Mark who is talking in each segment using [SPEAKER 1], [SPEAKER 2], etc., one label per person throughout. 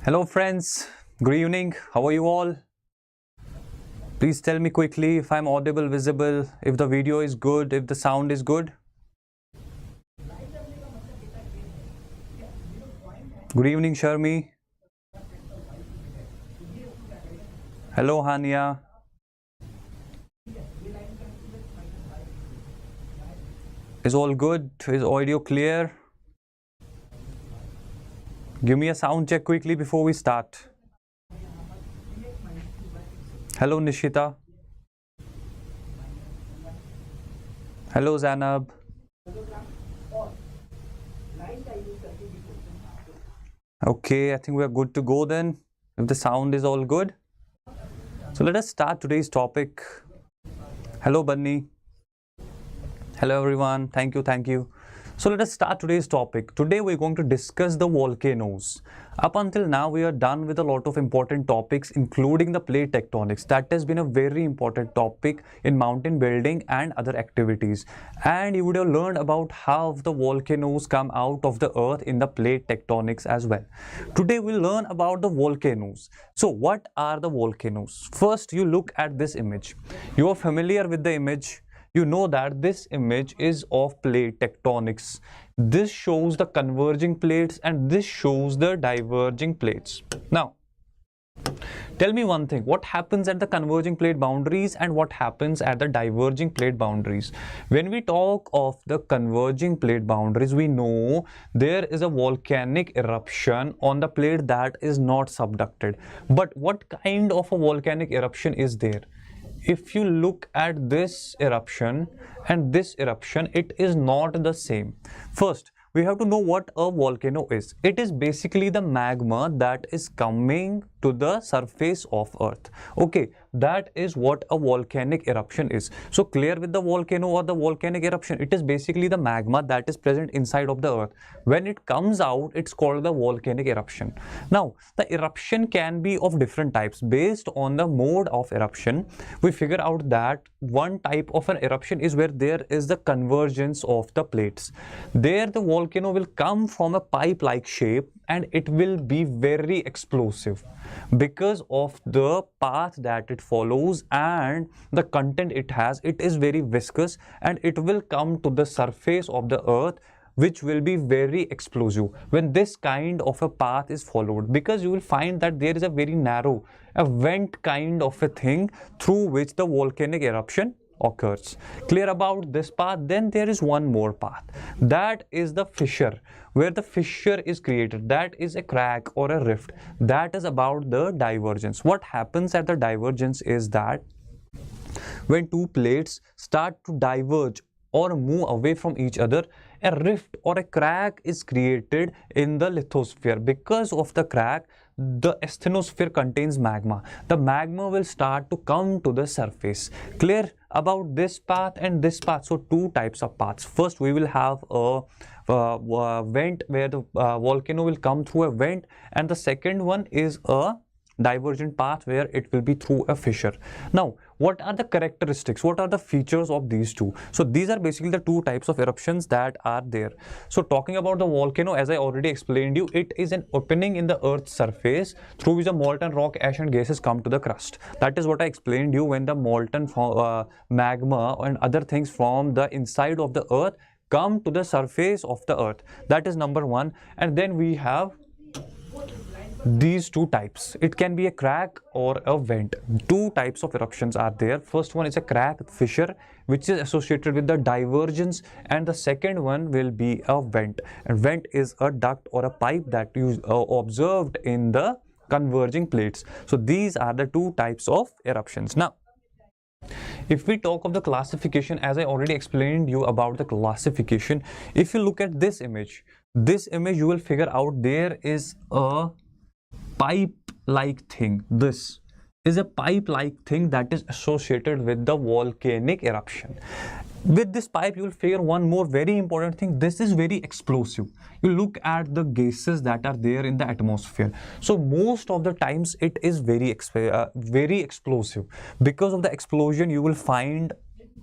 [SPEAKER 1] Hello friends, good evening. How are you all? Please tell me quickly if I'm audible, visible, if the video is good, if the sound is good. Good evening, Sharmi. Hello, Hania. Is all good? Is audio clear? Give me a sound check quickly before we start. Hello, Nishita. Hello, Zanab. Okay, I think we are good to go then, if the sound is all good. So let us start today's topic. Hello, Bunny. Hello, everyone. Thank you. So let us start today's topic. Today we're going to discuss the volcanoes. Up until now we are done with a lot of important topics including the plate tectonics. That has been a very important topic in mountain building and other activities. And you would have learned about how the volcanoes come out of the earth in the plate tectonics as well. Today we'll learn about the volcanoes. So what are the volcanoes? First you look at this image. You are familiar with the image. You know that this image is of plate tectonics. This shows the converging plates and this shows the diverging plates. Now, tell me one thing, what happens at the converging plate boundaries and what happens at the diverging plate boundaries? When we talk of the converging plate boundaries, we know there is a volcanic eruption on the plate that is not subducted. But what kind of a volcanic eruption is there? If you look at this eruption and this eruption, it is not the same. First, we have to know what a volcano is. It is basically the magma that is coming to the surface of earth. Okay, that is what a volcanic eruption is. So clear with the volcano or the volcanic eruption, it is basically the magma that is present inside of the earth. When it comes out, it's called the volcanic eruption. Now, the eruption can be of different types. Based on the mode of eruption, we figure out that one type of an eruption is where there is the convergence of the plates. There the volcano will come from a pipe-like shape and it will be very explosive because of the path that it follows and the content it has. It is very viscous and it will come to the surface of the earth, which will be very explosive when this kind of a path is followed, because you will find that there is a very narrow, a vent kind of a thing through which the volcanic eruption occurs. Clear about this path? Then there is one more path, that is the fissure, where the fissure is created. That is a crack or a rift. That is about the divergence. What happens at the divergence is that when two plates start to diverge or move away from each other, a rift or a crack is created in the lithosphere. Because of the crack, the asthenosphere contains magma. The magma will start to come to the surface. Clear about this path and this path? So two types of paths. First, we will have a vent where the volcano will come through a vent, and the second one is a divergent path where it will be through a fissure. Now, what are the characteristics? What are the features of these two? So these are basically the two types of eruptions that are there. So talking about the volcano, as I already explained you, it is an opening in the earth's surface through which a molten rock, ash and gases come to the crust. That is what I explained you, when the molten magma and other things from the inside of the earth come to the surface of the earth. That is number one. And then we have these two types. It can be a crack or a vent. Two types of eruptions are there. First one is a crack, fissure, which is associated with the divergence, and the second one will be a vent. And vent is a duct or a pipe that you observed in the converging plates. So these are the two types of eruptions. Now, if we talk of the classification, as I already explained you about the classification, if you look at this image, you will figure out there is a pipe-like thing. This is a pipe-like thing that is associated with the volcanic eruption. With this pipe, you will figure one more very important thing. This is very explosive. You look at the gases that are there in the atmosphere. So most of the times it is very explosive. Because of the explosion, you will find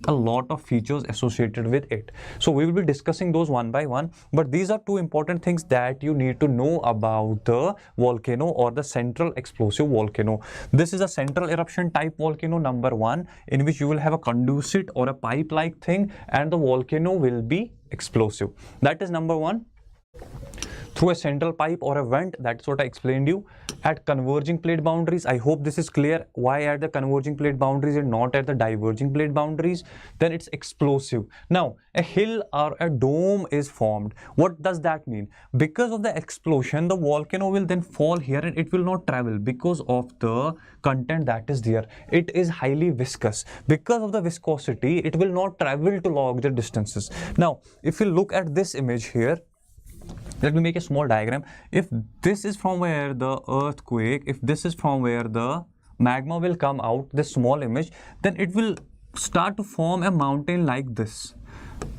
[SPEAKER 1] a lot of features associated with it. So we will be discussing those one by one, but these are two important things that you need to know about the volcano or the central explosive volcano. This is a central eruption type volcano, number one, in which you will have a conduit or a pipe like thing, and the volcano will be explosive. That is number one. Through a central pipe or a vent, that's what I explained you. At converging plate boundaries, I hope this is clear. Why at the converging plate boundaries and not at the diverging plate boundaries? Then it's explosive. Now, a hill or a dome is formed. What does that mean? Because of the explosion, the volcano will then fall here and it will not travel because of the content that is there. It is highly viscous. Because of the viscosity, it will not travel to larger distances. Now, if you look at this image here, let me make a small diagram. If this is from where the earthquake, if this is from where the magma will come out, this small image, then it will start to form a mountain like this.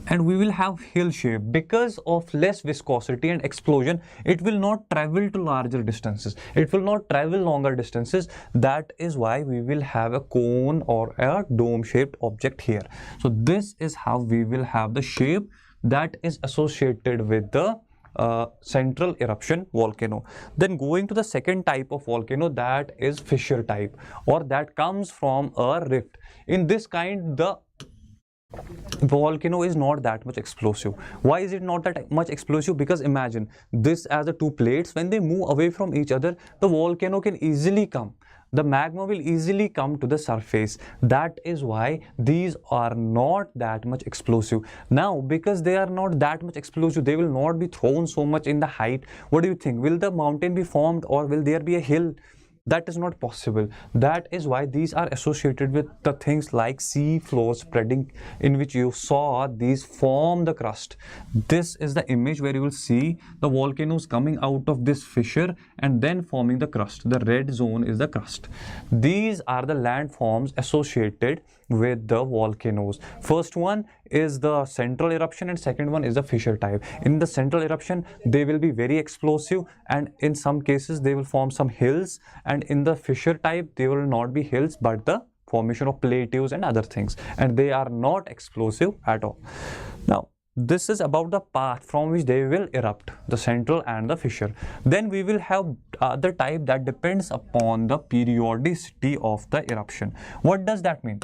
[SPEAKER 1] And we will have hill shape. Because of less viscosity and explosion, it will not travel to larger distances. It will not travel longer distances. That is why we will have a cone or a dome shaped object here. So this is how we will have the shape that is associated with the central eruption volcano. Then going to the second type of volcano, that is fissure type, or that comes from a rift. In this kind, the volcano is not that much explosive. Why is it not that much explosive? Because imagine this as the two plates, when they move away from each other, the volcano can easily come. The magma will easily come to the surface. That is why these are not that much explosive. Now, because they are not that much explosive, they will not be thrown so much in the height. What do you think? Will the mountain be formed or will there be a hill? That is not possible. That is why these are associated with the things like sea floor spreading, in which you saw these form the crust. This is the image where you will see the volcanoes coming out of this fissure and then forming the crust. The red zone is the crust. These are the landforms associated with the volcanoes. First one is the central eruption and second one is the fissure type. In the central eruption, they will be very explosive, and in some cases they will form some hills, and in the fissure type they will not be hills but the formation of plateaus and other things, and they are not explosive at all. Now, this is about the path from which they will erupt, the central and the fissure. Then we will have the type that depends upon the periodicity of the eruption. What does that mean?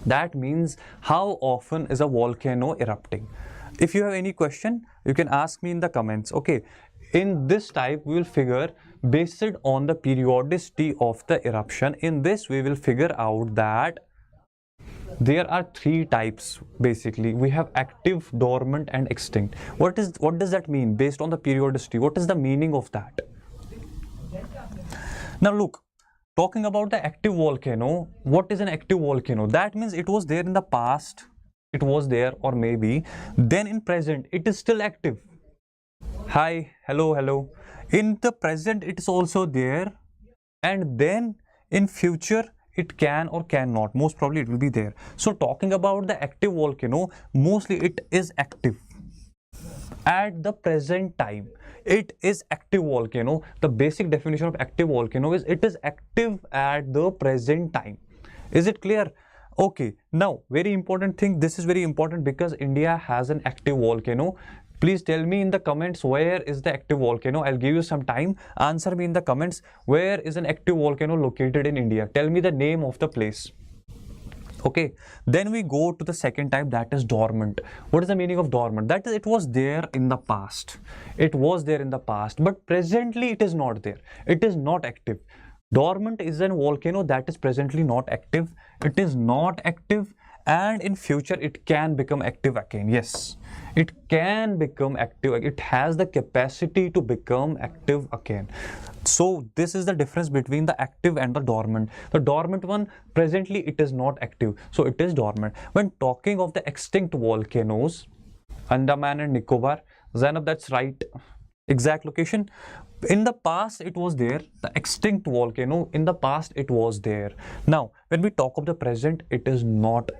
[SPEAKER 1] That means how often is a volcano erupting. If you have any question, you can ask me in the comments. Okay, in this type we will figure based on the periodicity of the eruption. In this we will figure out that there are three types. Basically, we have active, dormant and extinct. What does that mean based on the periodicity? What is the meaning of that? Now look, talking about the active volcano, what is an active volcano? That means it was there in the past, it was there, or maybe then in present it is still active. Hi, hello, hello. In the present it is also there, and then in future it can or cannot. Most probably it will be there. So talking about the active volcano, mostly it is active at the present time. It is active volcano. The basic definition of active volcano is it is active at the present time. Is it clear? Okay, now very important thing, this is very important because India has an active volcano. Please tell me in the comments where is the active volcano. I'll give you some time. Answer me in the comments, where is an active volcano located in India? Tell me the name of the place. Okay, then we go to the second type, that is dormant. What is the meaning of dormant? That is, it was there in the past. It was there in the past, but presently it is not there. It is not active. Dormant is a volcano that is presently not active. It is not active, and in future it can become active again. Yes, it can become active. It has the capacity to become active again. So this is the difference between the active and the dormant. The dormant one, presently it is not active, so it is dormant. When talking of the extinct volcanoes, Andaman and Nicobar, Zainab, that's right, exact location. In the past it was there, the extinct volcano, in the past it was there. Now when we talk of the present, it is not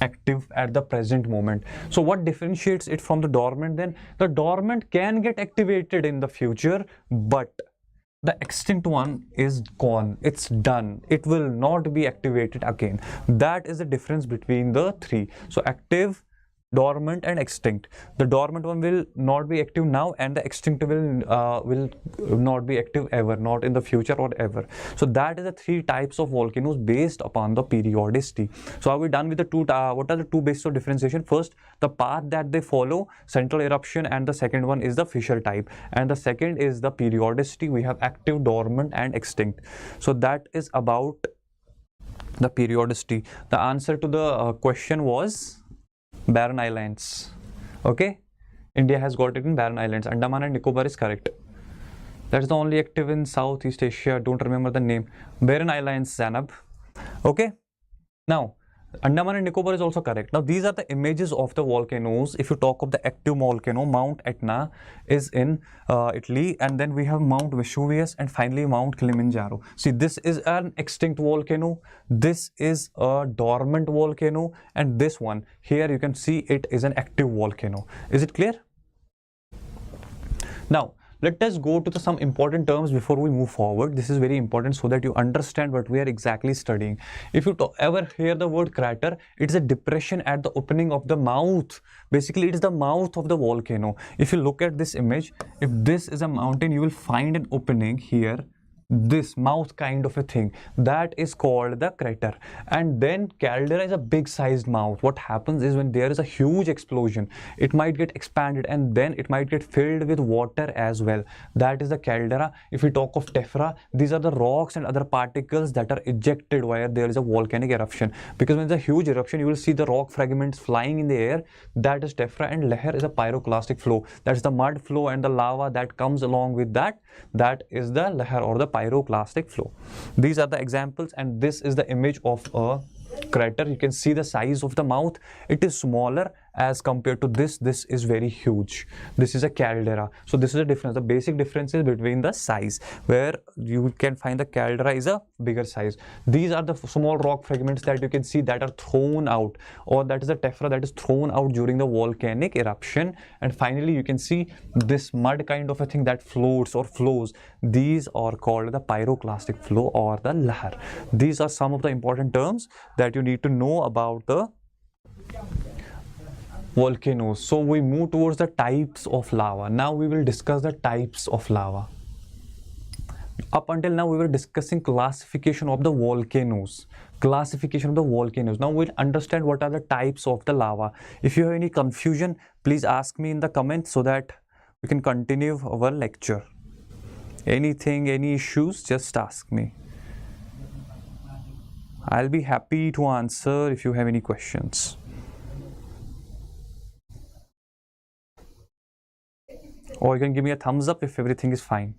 [SPEAKER 1] active at the present moment. So what differentiates it from the dormant then? The dormant can get activated in the future, but The extinct one is gone, it's done, it will not be activated again. That is the difference between the three. So active, dormant and extinct. The dormant one will not be active now, and the extinct will not be active ever, not in the future or ever. So that is the three types of volcanoes based upon the periodicity. So are we done with the two? What are the two bases of differentiation? First, the path that they follow, central eruption, and the second one is the fissure type, and the second is the periodicity. We have active, dormant and extinct. So that is about the periodicity. The answer to the question was Barren Islands. Okay, India has got it in Barren Islands. Andaman and Nicobar is correct. That's the only active in Southeast Asia. Don't remember the name. Barren Islands, Zanab. Okay, now Andaman and Nicobar is also correct. Now these are the images of the volcanoes. If you talk of the active volcano, Mount Etna is in Italy, and then we have Mount Vesuvius, and finally Mount Kilimanjaro. See, this is an extinct volcano, this is a dormant volcano, and this one here you can see it is an active volcano. Is it clear? Now let us go to some important terms before we move forward. This is very important so that you understand what we are exactly studying. If you ever hear the word crater, it is a depression at the opening of the mouth. Basically, it is the mouth of the volcano. If you look at this image, if this is a mountain, you will find an opening here, this mouth kind of a thing, that is called the crater. And then caldera is a big sized mouth. What happens is when there is a huge explosion, it might get expanded and then it might get filled with water as well. That is the caldera. If we talk of tephra, these are the rocks and other particles that are ejected while there is a volcanic eruption, because when there's a huge eruption you will see the rock fragments flying in the air. That is tephra. And leher is a pyroclastic flow. That's the mud flow and the lava that comes along with that. That is the leher or the pyroclastic flow. These are the examples, and this is the image of a crater. You can see the size of the mouth. It is smaller as compared to this. This is very huge. This is a caldera. So this is the difference. The basic difference is between the size, where you can find the caldera is a bigger size. These are the small rock fragments that you can see that are thrown out, or that is the tephra that is thrown out during the volcanic eruption. And finally you can see this mud kind of a thing that floats or flows. These are called the pyroclastic flow or the lahar. These are some of the important terms that you need to know about the volcanoes. So we move towards the types of lava. Now we will discuss the types of lava. Up until now we were discussing classification of the volcanoes. Now we'll understand what are the types of the lava. If you have any confusion, please ask me in the comments so that we can continue our lecture. Anything, any issues, just ask me. I'll be happy to answer if you have any questions. Or you can give me a thumbs up if everything is fine.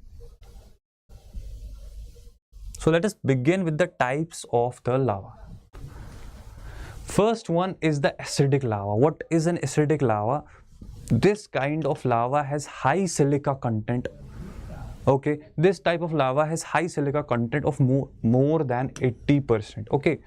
[SPEAKER 1] So let us begin with the types of the lava. First one is the acidic lava. What is an acidic lava? This kind of lava has high silica content. Okay, this type of lava has high silica content of more than 80%. Okay,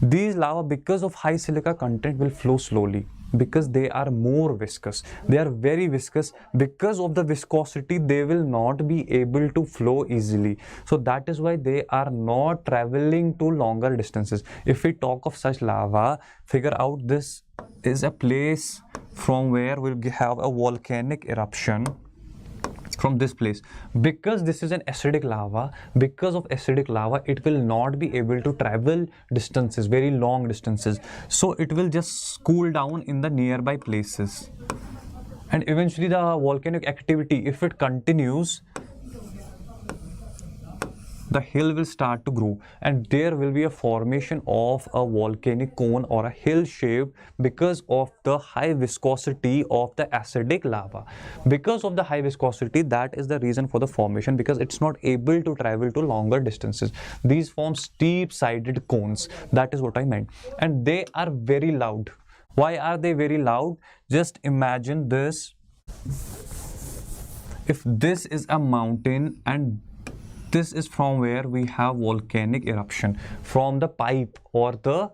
[SPEAKER 1] these lava, because of high silica content, will flow slowly because they are more viscous. They are very viscous. Because of the viscosity, they will not be able to flow easily. So that is why they are not traveling to longer distances. If we talk of such lava, figure out this is a place from where we'll have a volcanic eruption. From this place, because this is an acidic lava, it will not be able to travel distances, very long distances. So it will just cool down in the nearby places, and eventually the volcanic activity, if it continues, the hill will start to grow and there will be a formation of a volcanic cone or a hill shape because of the high viscosity of the acidic lava. Because of the high viscosity, that is the reason for the formation, because it's not able to travel to longer distances. These form steep-sided cones. That is what I meant. And they are very loud. Why are they very loud? Just imagine this. If this is a mountain and this is from where we have volcanic eruption, from the pipe or the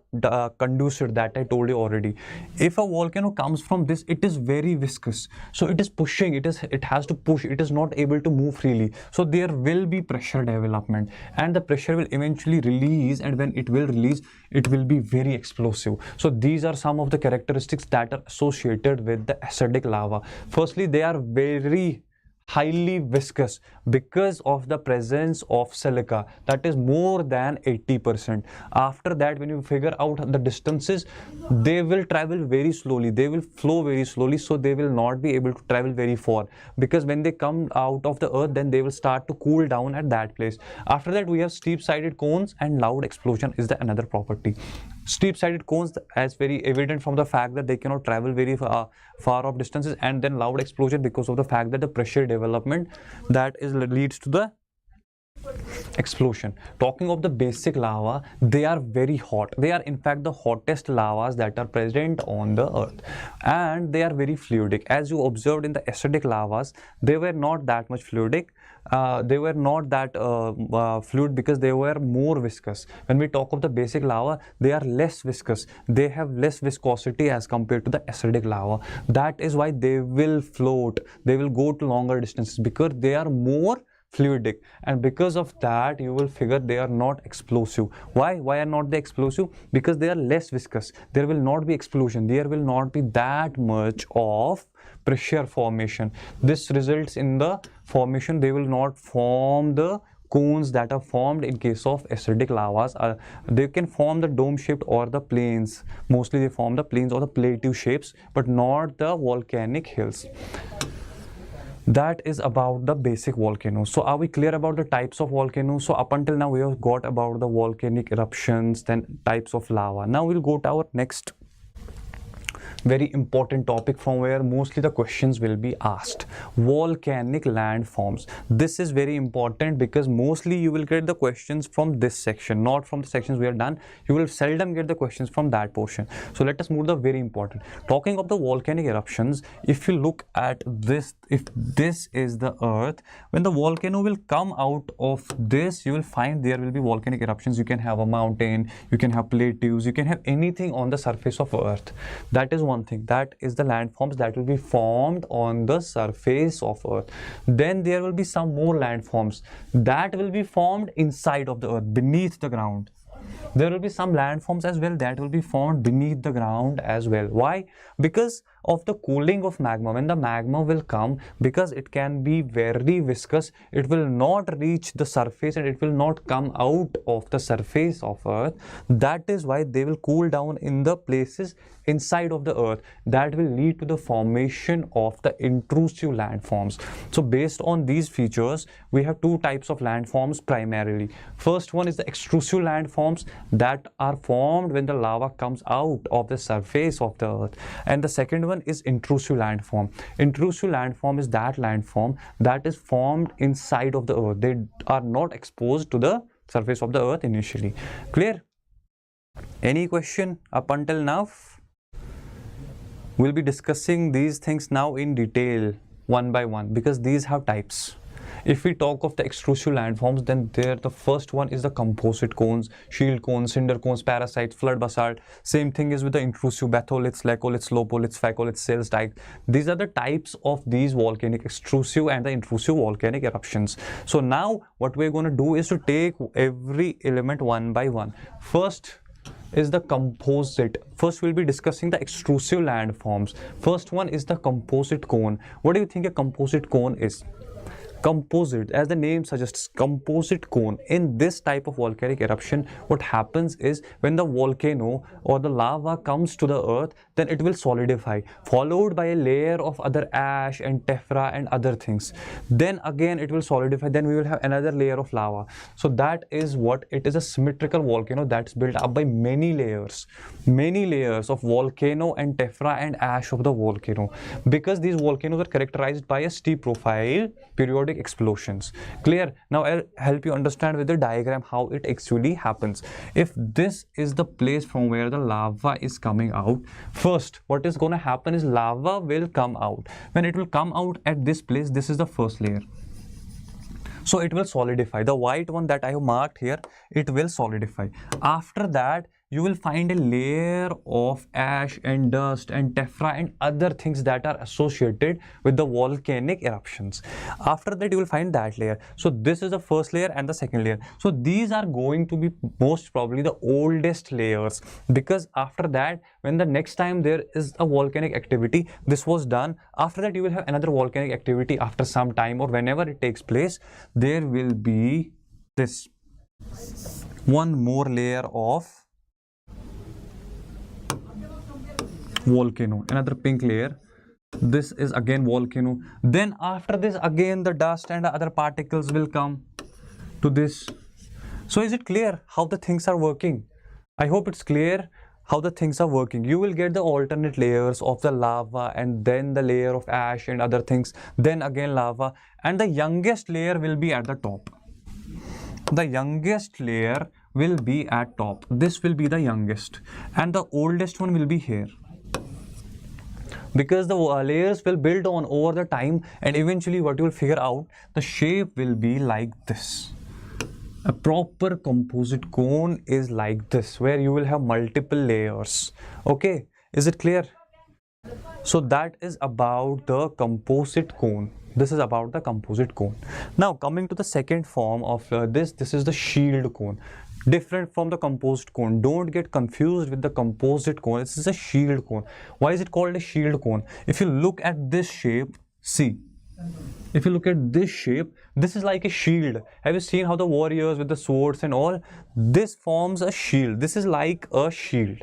[SPEAKER 1] conductor that I told you already. If a volcano comes from this, it is very viscous, so it is pushing, it has to push, it is not able to move freely, so there will be pressure development, and the pressure will eventually release, and when it will release, it will be very explosive. So these are some of the characteristics that are associated with the acidic lava. Firstly, they are very highly viscous because of the presence of silica, that is more than 80%. After that, when you figure out the distances, they will travel very slowly, they will flow very slowly, so they will not be able to travel very far, because when they come out of the earth, then they will start to cool down at that place. After that, we have steep-sided cones, and loud explosion is the another property. Steep-sided cones, as very evident from the fact that they cannot travel very far off distances, and then loud explosion because of the fact that the pressure development that is leads to the explosion. Talking of the basic lava, they are very hot. They are in fact the hottest lavas that are present on the earth, and they are very fluidic. As you observed in the acidic lavas, they were not that much fluidic. They were not that fluid because they were more viscous. When we talk of the basic lava, they are less viscous. They have less viscosity as compared to the acidic lava. That is why they will float. They will go to longer distances because they are more fluidic, and because of that, you will figure they are not explosive. Why are not they explosive? Because they are less viscous. There will not be explosion, there will not be that much of pressure formation. This results in the formation, they will not form the cones that are formed in case of acidic lavas. They can form the dome shaped or the plains. Mostly they form the plains or the plateau shapes, but not the volcanic hills. That is about the basic volcanoes. So are we clear about the types of volcanoes? So up until now we have got about the volcanic eruptions, then types of lava. Now we'll go to our next very important topic from where mostly the questions will be asked: volcanic landforms. This is very important because mostly you will get the questions from this section, not from the sections we are done. You will seldom get the questions from that portion. So let us move to the very important. Talking of the volcanic eruptions, if you look at this, if this is the earth, when the volcano will come out of this, you will find there will be volcanic eruptions. You can have a mountain, you can have plateaus, you can have anything on the surface of earth. That is one thing. That is the landforms that will be formed on the surface of earth. Then there will be some more landforms that will be formed inside of the earth, beneath the ground. There will be some landforms as well that will be formed beneath the ground as well. Why? Because of the cooling of magma. When the magma will come, because it can be very viscous, it will not reach the surface and it will not come out of the surface of earth. That is why they will cool down in the places inside of the earth. That will lead to the formation of the intrusive landforms. So based on these features, we have two types of landforms primarily. First one is the extrusive landforms that are formed when the lava comes out of the surface of the earth, and the second one is intrusive landform. Intrusive landform is that landform that is formed inside of the earth. They are not exposed to the surface of the earth initially. Clear? Any question up until now? We'll be discussing these things now in detail one by one because these have types. If we talk of the extrusive landforms, then the first one is the composite cones, shield cones, cinder cones, parasites, flood basalt. Same thing is with the intrusive batholiths, laccoliths, lopoliths, phacoliths, sills, dikes. These are the types of these volcanic extrusive and the intrusive volcanic eruptions. So now what we're going to do is to take every element one by one. First is the composite. First we'll be discussing the extrusive landforms. First one is the composite cone. What do you think a composite cone is? Composite, as the name suggests, composite cone. In this type of volcanic eruption, what happens is when the volcano or the lava comes to the earth, then it will solidify, followed by a layer of other ash and tephra and other things. Then again it will solidify, then we will have another layer of lava. So that is what it is, a symmetrical volcano that's built up by many layers of volcano and tephra and ash of the volcano, because these volcanoes are characterized by a steep profile, periodic explosions. Clear? Now I'll help you understand with the diagram how it actually happens. If this is the place from where the lava is coming out, first what is going to happen is lava will come out. When it will come out at this place, this is the first layer. So it will solidify. The white one that I have marked here, it will solidify. After that, you will find a layer of ash and dust and tephra and other things that are associated with the volcanic eruptions. After that, you will find that layer. So this is the first layer and the second layer. So these are going to be most probably the oldest layers, because after that, when the next time there is a volcanic activity, this was done. After that, you will have another volcanic activity after some time, or whenever it takes place, there will be this one more layer of volcano, another pink layer. This is again volcano. Then after this, again the dust and other particles will come to this. So is it clear how the things are working? I hope it's clear how the things are working. You will get the alternate layers of the lava, and then the layer of ash and other things, then again lava, and the youngest layer will be at the top. The youngest layer will be at top. This will be the youngest, and the oldest one will be here, because the layers will build on over the time, and eventually what you will figure out, the shape will be like this. A proper composite cone is like this, where you will have multiple layers. Okay, is it clear? So that is about the composite cone. This is about the composite cone. Now coming to the second form of this is the shield cone. Different from the composite cone. Don't get confused with the composite cone. This is a shield cone. Why is it called a shield cone? If you look at this shape, see, if you look at this shape, this is like a shield. Have you seen how the warriors with the swords and all, this forms a shield. This is like a shield.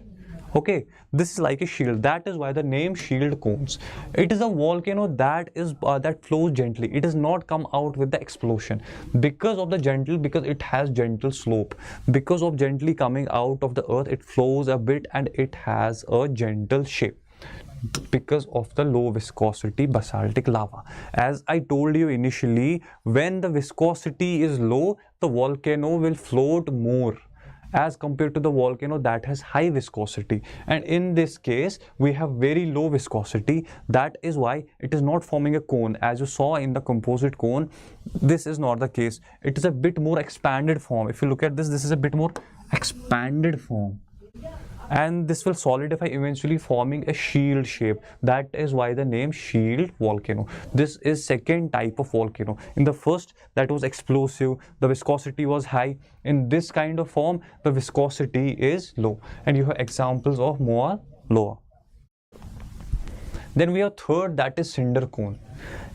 [SPEAKER 1] Okay, this is like a shield. That is why the name shield cones. It is a volcano that is that flows gently. It does not come out with the explosion because it has gentle slope. Because of gently coming out of the earth, it flows a bit and it has a gentle shape, because of the low viscosity basaltic lava. As I told you initially, when the viscosity is low, the volcano will float more as compared to the volcano that has high viscosity. And in this case, we have very low viscosity. That is why it is not forming a cone. As you saw in the composite cone, this is not the case. It is a bit more expanded form. If you look at this, this is a bit more expanded form, and this will solidify, eventually forming a shield shape. That is why the name shield volcano. This is second type of volcano. In the first, that was explosive, the viscosity was high. In this kind of form, the viscosity is low, and you have examples of more lower. Then we have third, that is cinder cone.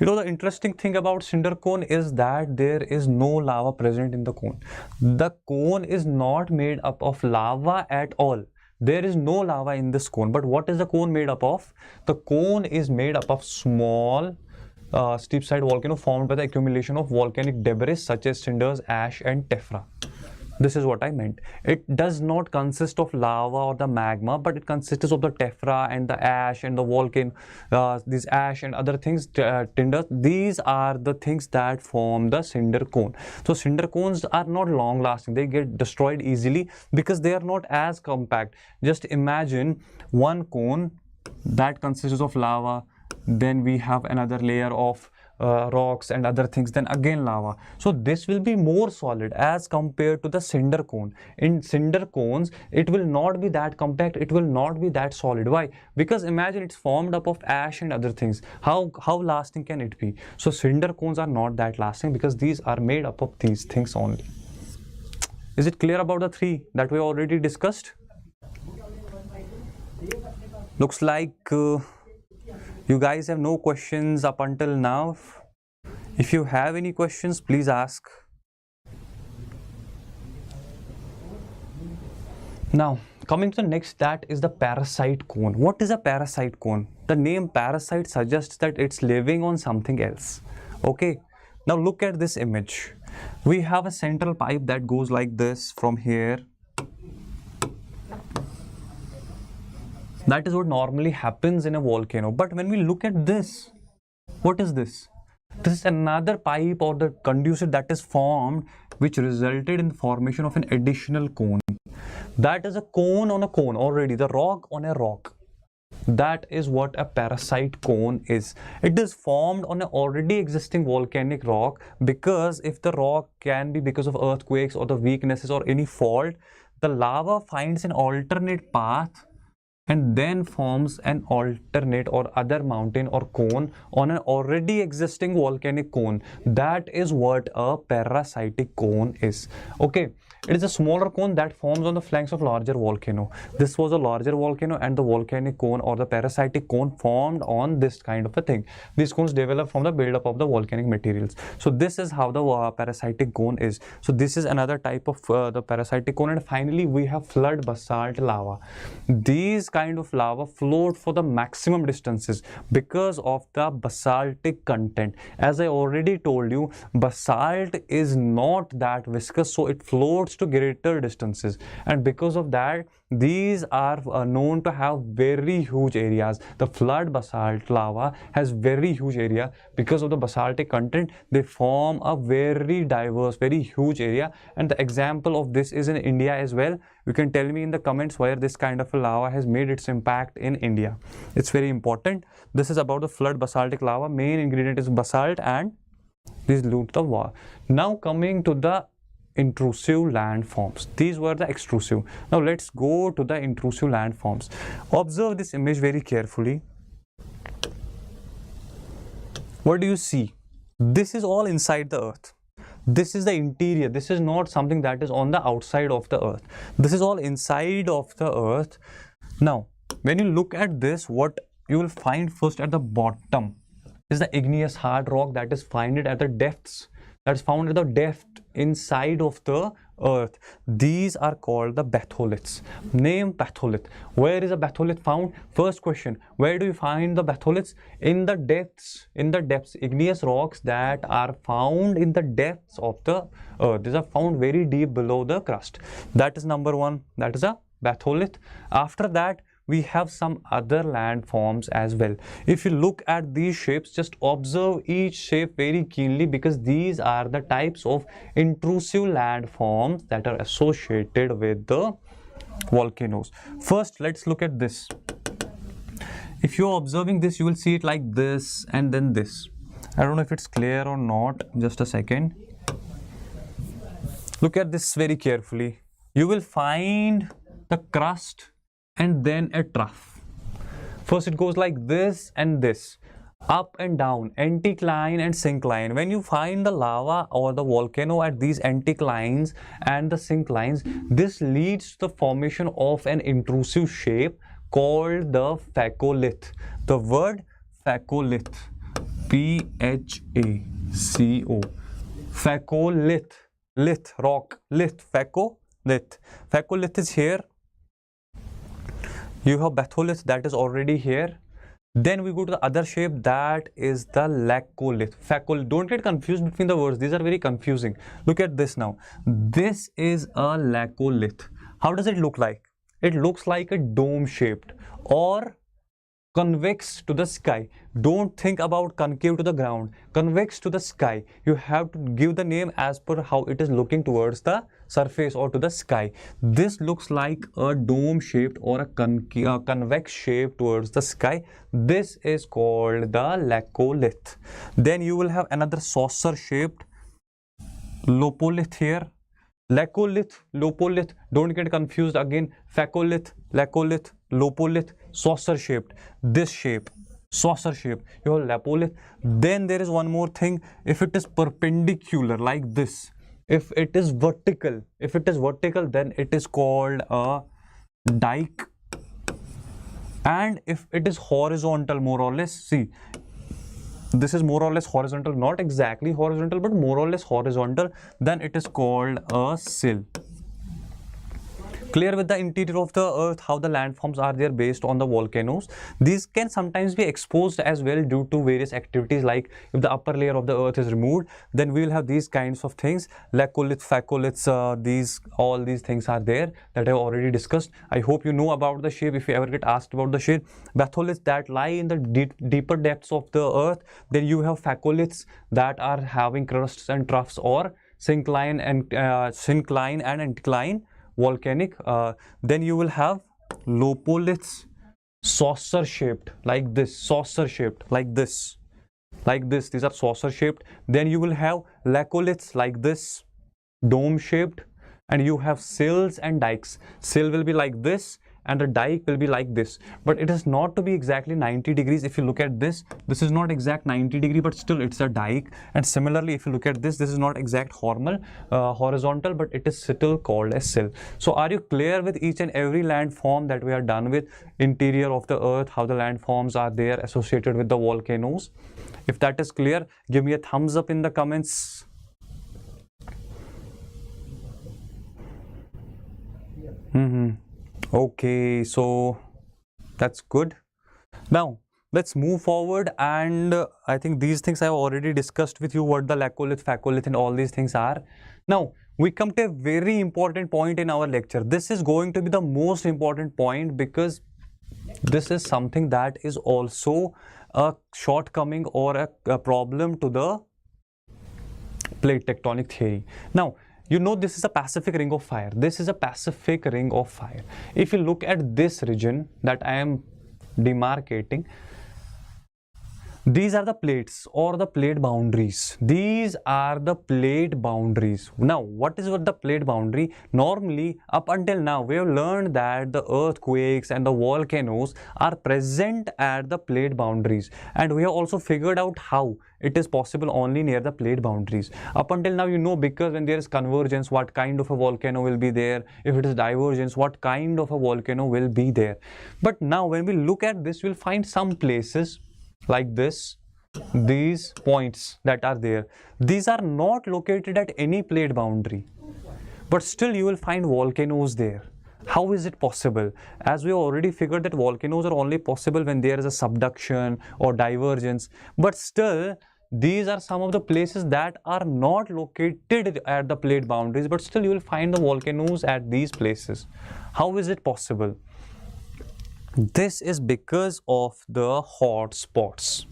[SPEAKER 1] You know, the interesting thing about cinder cone is that there is no lava present in the cone. The cone is not made up of lava at all. There is no lava in this cone. But what is the cone made up of? The cone is made up of small steep side volcano formed by the accumulation of volcanic debris such as cinders, ash and tephra. This is what I meant. It does not consist of lava or the magma, but it consists of the tephra and the ash and the volcano, this ash and other things, tinders. These are the things that form the cinder cone. So cinder cones are not long lasting. They get destroyed easily because they are not as compact. Just imagine one cone that consists of lava, then we have another layer of rocks and other things, then again lava. So this will be more solid as compared to the cinder cone. In cinder cones, it will not be that compact, it will not be that solid. Why? Because imagine it's formed up of ash and other things. How lasting can it be? So cinder cones are not that lasting because these are made up of these things only. Is it clear about the three that we already discussed? Looks like you guys have no questions up until now. If you have any questions, please ask. Now, coming to the next, that is the parasite cone. What is a parasite cone? The name parasite suggests that it's living on something else. Okay. Now look at this image. We have a central pipe that goes like this from here. That is what normally happens in a volcano. But when we look at this, what is this? This is another pipe or the conduit that is formed, which resulted in the formation of an additional cone. That is a cone on a cone already, the rock on a rock. That is what a parasite cone is. It is formed on an already existing volcanic rock, because if the rock can be because of earthquakes or the weaknesses or any fault, the lava finds an alternate path and then forms an alternate or other mountain or cone on an already existing volcanic cone. That is what a parasitic cone is. Okay, it is a smaller cone that forms on the flanks of larger volcano. This was a larger volcano, and the volcanic cone or the parasitic cone formed on this kind of a thing. These cones develop from the buildup of the volcanic materials. So this is how the parasitic cone is. So this is another type of the parasitic cone. And finally we have flood basalt lava. These kind of lava float for the maximum distances because of the basaltic content. As I already told you, basalt is not that viscous, so it floats to greater distances, and because of that these are known to have very huge areas. The flood basalt lava has very huge area because of the basaltic content. They form a very diverse, very huge area, and the example of this is in India as well. You can tell me in the comments where this kind of a lava has made its impact in India. It's very important. This is about the flood basaltic lava. Main ingredient is basalt and these loops of lava. Now coming to the intrusive landforms. These were the extrusive. Now let's go to the intrusive landforms. Observe this image very carefully. What do you see? This is all inside the earth. This is the interior. This is not something that is on the outside of the earth. This is all inside of the earth. Now when you look at this, what you will find first at the bottom is the igneous hard rock that is found at the depths, that is found at the depth inside of the earth. These are called the batholiths. Name batholith. Where is a batholith found? First question, where do you find the batholiths? In the depths. In the depths. Igneous rocks that are found in the depths of the earth. These are found very deep below the crust. That is number one. That is a batholith. After that, we have some other landforms as well. If you look at these shapes, just observe each shape very keenly, because these are the types of intrusive landforms that are associated with the volcanoes. First, let's look at this. If you're observing this, you will see it like this and then this. I don't know if it's clear or not. Just a second. Look at this very carefully. You will find the crust and then a trough. First it goes like this and this, up and down, anticline and syncline. When you find the lava or the volcano at these anticlines and the synclines, this leads to the formation of an intrusive shape called the phaccolith. The word phaccolith, P-H-A-C-O, phaccolith, lith, rock, lith, phaccolith. Phaccolith is here. You have batholith that is already here. Then we go to the other shape, that is the laccolith. Phaccolith. Don't get confused between the words. These are very confusing. Look at this now. This is a laccolith. How does it look like? It looks like a dome shaped or convex to the sky. Don't think about concave to the ground. Convex to the sky. You have to give the name as per how it is looking towards the surface or to the sky. This looks like a dome shaped or a convex shape towards the sky. This is called the laccolith. Then you will have another saucer shaped lopolith here. Laccolith, lopolith, don't get confused again. Phaccolith, laccolith, lopolith, saucer shaped. This shape, saucer shape, you have lapolith. Then there is one more thing. If it is perpendicular like this, if it is vertical, then it is called a dike. And if it is horizontal, more or less, see, this is more or less horizontal, not exactly horizontal, but more or less horizontal, then it is called a sill. Clear with the interior of the earth, how the landforms are there based on the volcanoes. These can sometimes be exposed as well due to various activities, like if the upper layer of the earth is removed, then we will have these kinds of things. Laccolith, phaccoliths, all these things are there that I have already discussed. I hope you know about the shape if you ever get asked about the shape. Batholiths that lie in the deeper depths of the earth. Then you have phaccoliths that are having crusts and troughs, or syncline and anticline volcanic. Then you will have lopoliths saucer shaped, like this, saucer shaped, like this, like this. These are saucer shaped. Then you will have laccoliths like this, dome shaped, and you have sills and dikes. Sill will be like this and the dike will be like this, but it is not to be exactly 90 degrees. If you look at this, this is not exact 90 degree, but still it's a dike. And similarly, if you look at this, this is not exact horizontal, but it is still called a sill. So are you clear with each and every landform that we are done with? Interior of the earth, how the landforms are there associated with the volcanoes? If that is clear, give me a thumbs up in the comments. Okay, so that's good. Now let's move forward, and I think these things I have already discussed with you, what the laccolith, phacolith and all these things are. Now we come to a very important point in our lecture. This is going to be the most important point because this is something that is also a shortcoming or a problem to the plate tectonic theory. Now you know this is a Pacific ring of fire. This is a Pacific ring of fire. If you look at this region that I am demarcating, these are the plates or the plate boundaries. These are the plate boundaries. Now, what is the plate boundary? Normally, up until now, we have learned that the earthquakes and the volcanoes are present at the plate boundaries. And we have also figured out how it is possible only near the plate boundaries. Up until now, you know, because when there is convergence, what kind of a volcano will be there? If it is divergence, what kind of a volcano will be there? But now, when we look at this, we'll find some places like this, these points that are there, these are not located at any plate boundary, but still you will find volcanoes there. How is it possible? As we already figured that volcanoes are only possible when there is a subduction or divergence, but still these are some of the places that are not located at the plate boundaries, but still you will find the volcanoes at these places. How is it possible? This is because of the hot spots.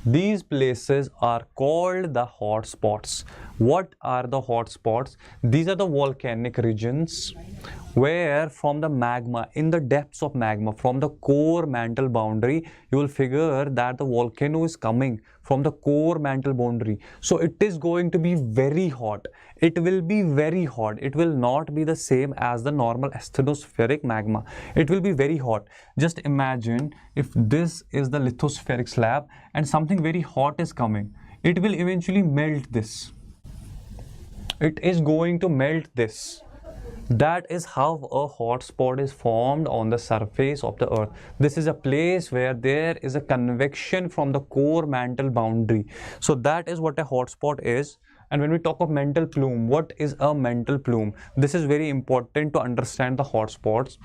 [SPEAKER 1] These places are called the hot spots. What are the hot spots? These are the volcanic regions where from the magma, in the depths of magma, from the core mantle boundary, you will figure that the volcano is coming from the core mantle boundary. So it is going to be very hot. It will be very hot. It will not be the same as the normal asthenospheric magma. It will be very hot. Just imagine if this is the lithospheric slab and something very hot is coming. It will eventually melt this. It is going to melt this. That is how a hot spot is formed on the surface of the earth. This is a place where there is a convection from the core mantle boundary. So that is what a hot spot is. And when we talk of mantle plume, what is a mantle plume? This is very important to understand the hot spots.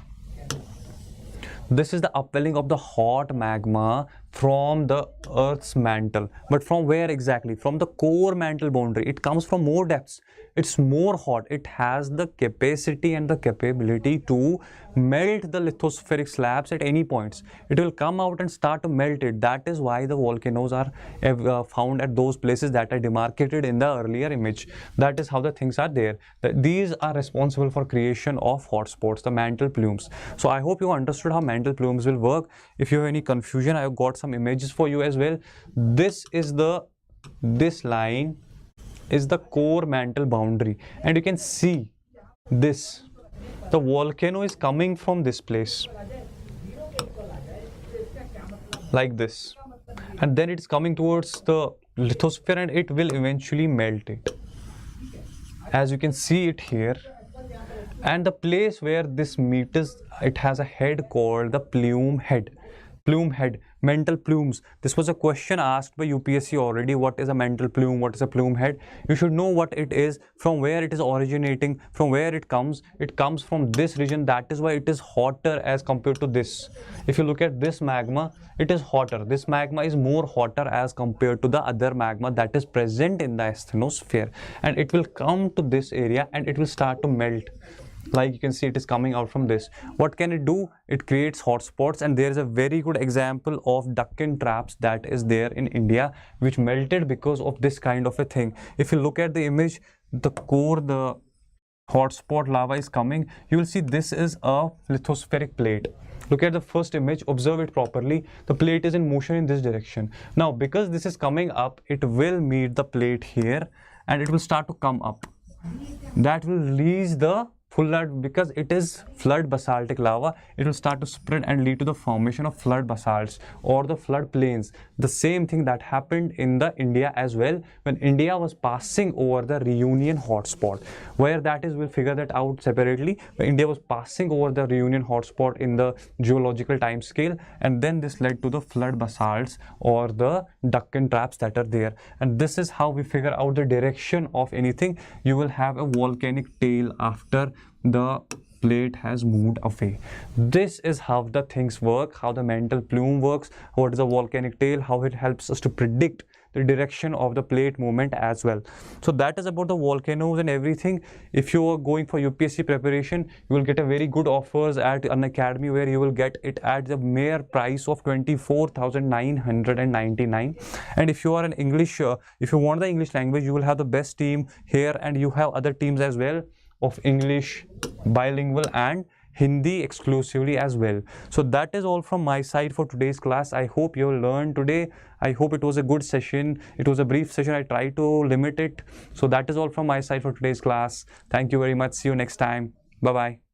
[SPEAKER 1] This is the upwelling of the hot magma from the earth's mantle. But from where exactly? From the core mantle boundary. It comes from more depths. It's more hot. It has the capacity and the capability to melt the lithospheric slabs at any points. It will come out and start to melt it. That is why the volcanoes are found at those places that I demarcated in the earlier image. That is how the things are there. These are responsible for creation of hotspots, the mantle plumes. So I hope you understood how mantle plumes will work. If you have any confusion, I have got some images for you as well. This line is the core mantle boundary, and you can see this. The volcano is coming from this place, like this, and then it's coming towards the lithosphere and it will eventually melt it, as you can see it here. And the place where this meets, it has a head called the plume head. Plume head, mantle plumes. This was a question asked by UPSC already. What is a mantle plume? What is a plume head? You should know what it is, from where it is originating, from where it comes. It comes from this region. That is why it is hotter as compared to this. If you look at this magma, it is hotter. This magma is more hotter as compared to the other magma that is present in the asthenosphere. And it will come to this area and it will start to melt. Like you can see, it is coming out from this. What can it do? It creates hotspots, and there is a very good example of Deccan traps that is there in India, which melted because of this kind of a thing. If you look at the image, the core, the hotspot lava is coming. You will see this is a lithospheric plate. Look at the first image, observe it properly. The plate is in motion in this direction. Now, because this is coming up, it will meet the plate here and it will start to come up. That will release the flood, because it is flood basaltic lava. It will start to spread and lead to the formation of flood basalts or the flood plains. The same thing that happened in the India as well, when India was passing over the Reunion hotspot. Where that is, we'll figure that out separately. When India was passing over the Reunion hotspot in the geological time scale, and then this led to the flood basalts or the Deccan traps that are there. And this is how we figure out the direction of anything. You will have a volcanic tail after the plate has moved away. This is how the things work, how the mantle plume works, what is the volcanic tail, how it helps us to predict the direction of the plate movement as well. So that is about the volcanoes and everything. If you are going for UPSC preparation, you will get a very good offers at an academy where you will get it at the mere price of 24,999. And if you are an English, if you want the English language, you will have the best team here, and you have other teams as well of English, bilingual and Hindi exclusively as well. So that is all from my side for today's class. I hope you learned today. I hope it was a good session. It was a brief session. I tried to limit it. So that is all from my side for today's class. Thank you very much. See you next time. Bye-bye.